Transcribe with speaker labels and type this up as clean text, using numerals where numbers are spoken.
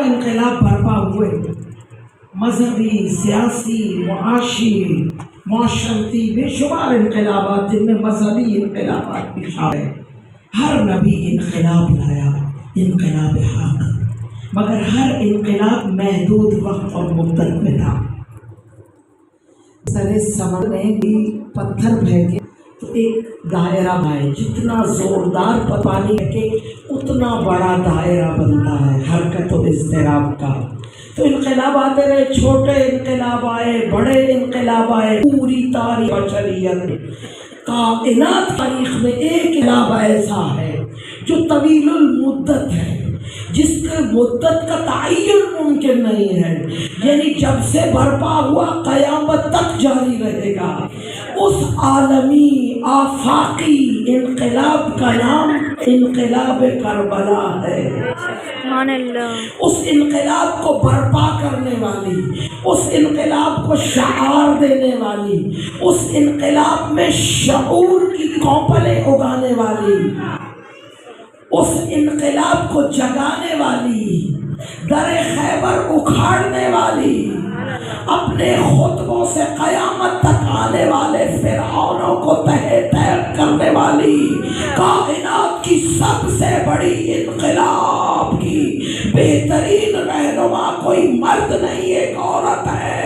Speaker 1: انقلاب برپا ہوئے، مذہبی، سیاسی، معاشی، معاشرتی، بے شمار انقلابات جن میں مذہبی انقلابات بھی شامل ہیں۔ ہر نبی انقلاب لایا، انقلاب حق، مگر ہر انقلاب محدود وقت اور مدت میں تھا۔ سر سمر میں بھی پتھر پھینکے تو ایک دائرہ بنائے، جتنا زوردار پانی پھینکے اتنا بڑا دائرہ بنتا ہے حرکت و اضطراب کا۔ تو انقلاب آتے رہے، چھوٹے انقلاب آئے، بڑے انقلاب آئے، پوری تاریخ بشریت کائنات تاریخ میں ایک انقلاب ایسا ہے جو طویل المدت ہے، جس کے مدت کا تعین ممکن نہیں ہے، یعنی جب سے برپا ہوا قیامت تک جاری رہے گا۔ اس عالمی آفاقی انقلاب کا نام انقلاب کربلا ہے۔
Speaker 2: سبحان اللہ۔
Speaker 1: اس انقلاب کو برپا کرنے والی، اس انقلاب کو شعار دینے والی، اس انقلاب میں شعور کی کونپلیں اگانے والی، اس انقلاب کو جگانے والی، در خیبر اکھاڑنے والی، اپنے خطبوں سے قیامت تک آنے والے فرعونوں کو تہہ تہہ کرنے والی، کائنات کی سب سے بڑی انقلاب کی بہترین رہنما کوئی مرد نہیں، ایک عورت ہے۔